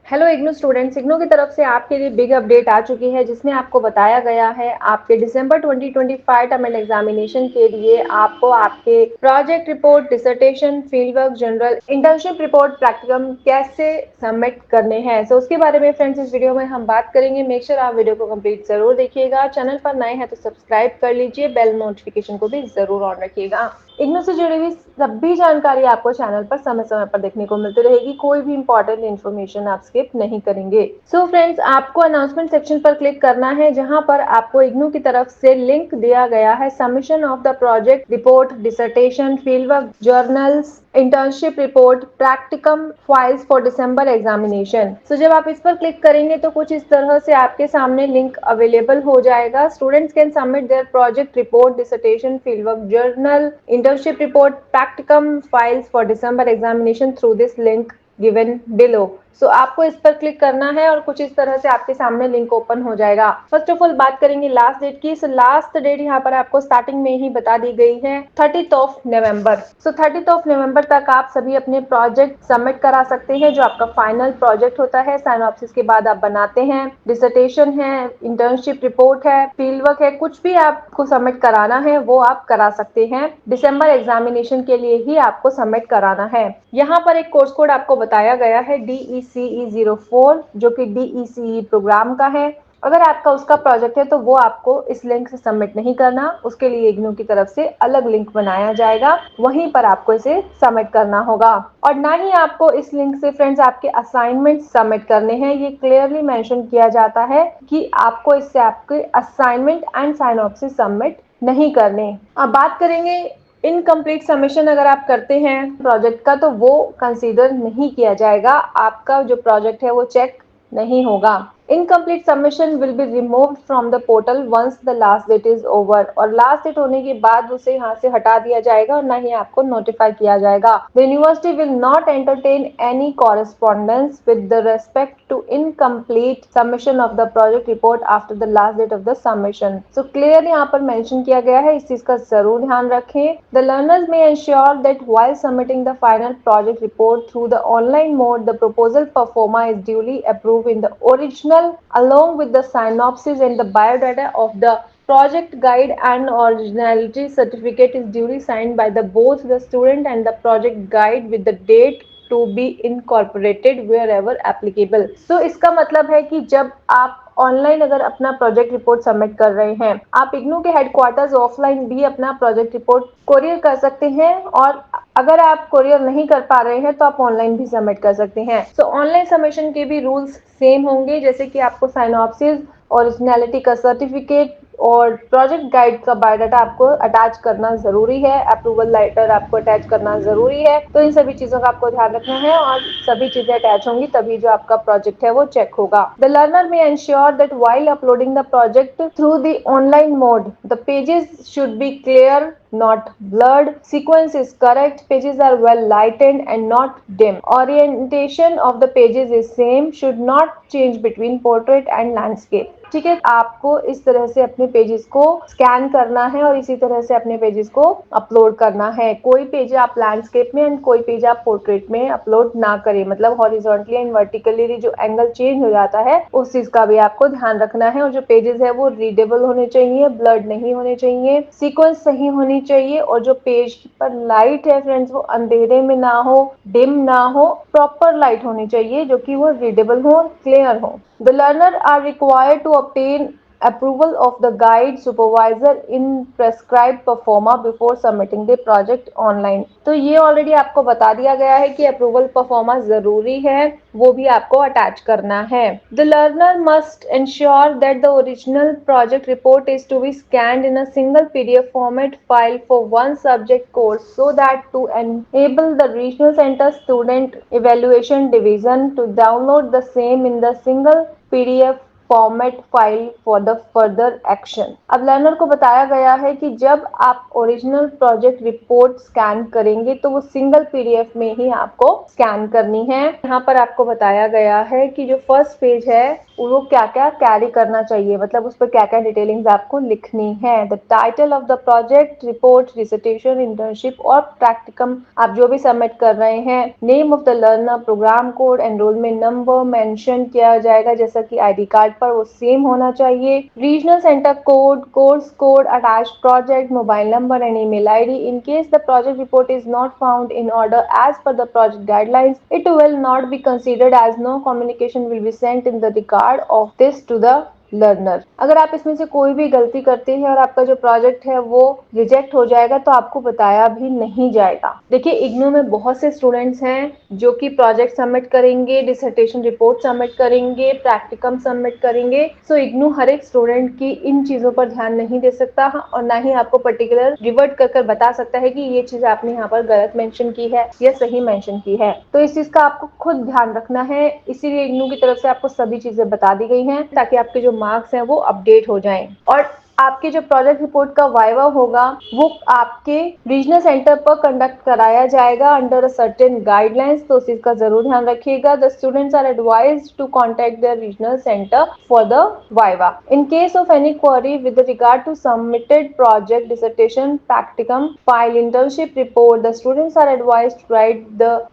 Hello IGNOU students, IGNOU की तरफ से आपके लिए बिग अपडेट आ चुकी है जिसमें आपको बताया गया है आपके दिसंबर 2025 टर्म एंड एग्जामिनेशन के लिए आपको आपके project report, dissertation, field work, general internship report, practicum कैसे सबमिट करने हैं। सो उसके बारे में फ्रेंड्स इस वीडियो में हम बात करेंगे। मेक श्योर आप वीडियो को कंप्लीट जरूर देखिएगा। चैनल पर नए हैं तो सब्सक्राइब कर लीजिए, बेल नोटिफिकेशन को भी जरूर ऑन रखिएगा। इग्नू से जुड़ी हुई सभी जानकारी आपको चैनल पर समय समय पर देखने को मिलती रहेगी। कोई भी इंपॉर्टेंट इन्फॉर्मेशन आप स्किप नहीं करेंगे। सो फ्रेंड्स, आपको अनाउंसमेंट सेक्शन पर क्लिक करना है जहां पर आपको इग्नू की तरफ से लिंक दिया गया है submission of the project report, dissertation, field work, journals, internship report, practicum files for December examination. So जब आप इस पर क्लिक करेंगे तो कुछ इस तरह से आपके सामने लिंक अवेलेबल हो जाएगा। Students can submit there project report, dissertation, field work, journal, internship report, practicum files for December examination through this link given below। सो आपको इस पर क्लिक करना है और कुछ इस तरह से आपके सामने लिंक ओपन हो जाएगा। फर्स्ट ऑफ ऑल बात करेंगे लास्ट डेट की। सो लास्ट डेट यहाँ पर आपको स्टार्टिंग में ही बता दी गई है 30th of November. So 30th of November तक आप सभी अपने प्रोजेक्ट सबमिट करा सकते हैं जो आपका फाइनल प्रोजेक्ट होता है। साइनॉप्सिस के बाद आप बनाते हैं, डिसर्टेशन है, इंटर्नशिप रिपोर्ट है, फील्ड वर्क है, कुछ भी आपको सबमिट कराना है वो आप करा सकते हैं। दिसंबर एग्जामिनेशन के लिए ही आपको सबमिट कराना है। यहाँ पर एक कोर्स कोड आपको बताया गया है DECE04 जो कि DECE प्रोग्राम का है। अगर आपका उसका प्रोजेक्ट है तो वो आपको इस लिंक से सबमिट नहीं करना, उसके लिए इग्नू की तरफ से अलग लिंक बनाया जाएगा, वहीं पर आपको इसे सबमिट करना होगा। और ना ही आपको इस लिंक से फ्रेंड्स आपके असाइनमेंट सबमिट करने हैं। ये क्लियरली मेंशन किया जाता है कि आपको इससे आपके असाइनमेंट एंड साइनॉप्सिस सबमिट नहीं करने। अब बात करेंगे इनकम्प्लीट सबमिशन अगर आप करते हैं प्रोजेक्ट का तो वो कंसीडर नहीं किया जाएगा, आपका जो प्रोजेक्ट है वो चेक नहीं होगा। Incomplete submission will be removed from the portal once the last date is over. और लास्ट डेट होने के बाद उसे यहाँ से हटा दिया जाएगा और ना ही आपको नोटिफाई किया जाएगा। The university will not entertain any correspondence with the respect to incomplete submission of the project report after the last date of the submission. So clear यहाँ पर मेंशन किया गया है, इस चीज का जरूर ध्यान रखें। The learners may ensure that while submitting the final project report through the online mode, the proposal performa is duly approved in the original along with the synopsis and the biodata of the project guide, and originality certificate is duly signed by the both the student and the project guide with the date to be incorporated wherever applicable। तो इसका मतलब है कि जब आप online अगर अपना project report submit कर रहे हैं, आप इग्नू के हेडक्वार्टर्स ऑफलाइन भी अपना प्रोजेक्ट रिपोर्ट कोरियर कर सकते हैं, और अगर आप कोरियर नहीं कर पा रहे हैं तो आप ऑनलाइन भी सबमिट कर सकते हैं। सो ऑनलाइन सबमिशन के भी रूल्स सेम होंगे, जैसे कि आपको साइनॉप्सिस, ओरिजिनलिटी का सर्टिफिकेट और प्रोजेक्ट गाइड का बायोडाटा आपको अटैच करना जरूरी है, अप्रूवल लेटर आपको अटैच करना जरूरी है। तो इन सभी चीजों का आपको ध्यान रखना है और सभी चीजें अटैच होंगी तभी जो आपका प्रोजेक्ट है वो चेक होगा। द लर्नर में ensure that while uploading the project through the online mode the pages should be clear, not blurred, sequence is correct, pages are well lightened and not dim, orientation of the pages is same, should not change between portrait and landscape। ठीक है, आपको इस तरह से अपने pages को scan करना है और इसी तरह से अपने पेजेस को अपलोड करना है। कोई पेज आप लैंडस्केप में एंड कोई पेज आप पोर्ट्रेट में अपलोड ना करें, मतलब हॉरिजॉन्टली एंड वर्टिकली जो एंगल चेंज हो जाता है उस चीज का भी आपको ध्यान रखना है। और जो पेजेस है वो रीडेबल होने चाहिए, ब्लर्ड नहीं होने चाहिए, सीक्वेंस सही होनी चाहिए, और जो पेज पर लाइट है फ्रेंड्स वो अंधेरे में ना हो, डिम ना हो, प्रॉपर लाइट होनी चाहिए जो कि वो रीडेबल हो और क्लियर हो। The learner are required to obtain approval of the guide supervisor in prescribed performa before submitting the project online। तो ये ऑलरेडी आपको बता दिया गया है कि अप्रूवल परफॉर्मा जरूरी है, वो भी आपको अटैच करना है। The learner must ensure that the original project report is to be scanned in a single PDF format file for one subject course so that to enable the regional center student evaluation division to download the same in the single PDF format file for the further action. अब learner को बताया गया है कि जब आप original project report scan करेंगे तो वो सिंगल पीडीएफ में ही आपको स्कैन करनी है। यहाँ पर आपको बताया गया है कि जो फर्स्ट पेज है वो क्या क्या कैरी करना चाहिए, मतलब उस पर क्या क्या डिटेलिंग्स आपको लिखनी है। The title of the project report, dissertation, internship और प्रैक्टिकम आप जो भी सबमिट कर रहे हैं, name of the learner, programme code, enrolment number mention किया जाएगा जैसा कि आईडी कार्ड पर वो सेम होना चाहिए। Regional centre code, course code, attach project, mobile number and email ID. In case the project report is not found in order as per the project guidelines, it will not be considered as no communication will be sent in the regard of this to the learner. अगर आप इसमें से कोई भी गलती करते हैं और आपका जो प्रोजेक्ट है वो रिजेक्ट हो जाएगा तो आपको बताया भी नहीं जाएगा। देखिए, इग्नू में बहुत से स्टूडेंट्स हैं जो कि प्रोजेक्ट सबमिट करेंगे, डिसर्टेशन रिपोर्ट सबमिट करेंगे, प्रैक्टिकम सबमिट करेंगे। सो इग्नू हर एक स्टूडेंट की इन चीजों पर ध्यान नहीं दे सकता और ना ही आपको पर्टिकुलर रिवर्ट कर बता सकता है कि ये चीज आपने यहाँ पर गलत मेंशन की है या सही मेंशन की है। तो इस चीज का आपको खुद ध्यान रखना है, इसीलिए इग्नू की तरफ से आपको सभी चीजें बता दी गई हैं ताकि आपके जो मार्क्स हैं वो अपडेट हो जाएं। और आपके जो प्रोजेक्ट रिपोर्ट का वाइवा होगा वो आपके रीजनल सेंटर पर कंडक्ट कराया जाएगा अंडर अ सर्टेन गाइडलाइंस, तो इस चीज का जरूर ध्यान रखिएगा। The students are advised to contact their regional centre for the viva. In case of any query with regard to submitted project, dissertation, practicum, file, internship report, the students are advised to write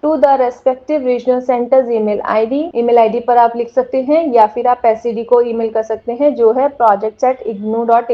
to the respective regional centres email ID. Email ID पर आप लिख सकते हैं या फिर आप SCD को email कर सकते हैं जो है projects@ignou.ac.in।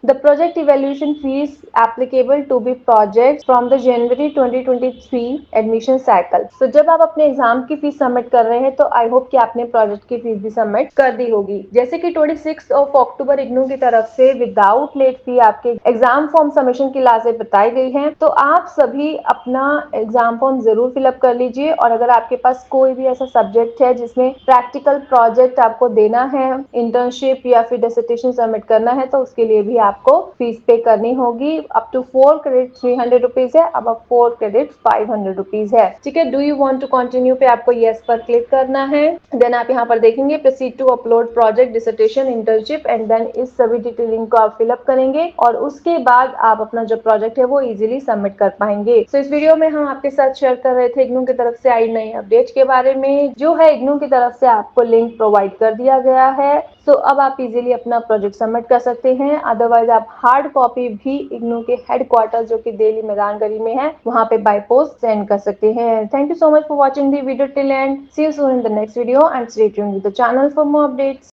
The project evaluation fees applicable to be projects from the January 2023 admission cycle। तो जब आप अपने एग्जाम की फीस सबमिट कर रहे हैं तो आई होप कि आपने प्रोजेक्ट की फीस भी सबमिट कर दी होगी। जैसे कि 26 अक्टूबर इग्नू की तरफ से विदाउट लेट फी आपके एग्जाम फॉर्म सबमिशन की लास्ट बताई गई है, तो आप सभी अपना एग्जाम फॉर्म जरूर फिलअप कर लीजिए। और अगर आपके पास कोई भी ऐसा सब्जेक्ट है जिसमें प्रैक्टिकल प्रोजेक्ट आपको देना है, इंटर्नशिप या फिर डिसर्टेशन सबमिट करना है, तो उसके लिए भी आपको फीस पे करनी होगी। अप टू 4 क्रेडिट 300 रुपीज है, अब 4 क्रेडिट 500 रुपीज है। ठीक है, do you want to continue pay आपको यस पर क्लिक करना है। देन आप यहाँ पर देखेंगे proceed to upload project, dissertation, internship and then इस सभी डिटेलिंग को आप फिलअप करेंगे और उसके बाद आप अपना जो प्रोजेक्ट है वो इजीली सबमिट कर पाएंगे। तो इस वीडियो में हम आपके साथ शेयर कर रहे थे इग्नू की तरफ से आई नई अपडेट के बारे में, जो है इग्नू की तरफ से आपको लिंक प्रोवाइड कर दिया गया है। तो अब आप इजीली अपना प्रोजेक्ट सबमिट कर सकते हैं। अदरवाइज आप हार्ड कॉपी भी इग्नू के हेडक्वार्टर जो कि दिल्ली मैदान गली में है वहां पे बाय पोस्ट सेंड कर सकते हैं। Thank you so much for watching the video till end. See you soon in the next video and stay tuned with the channel for more updates.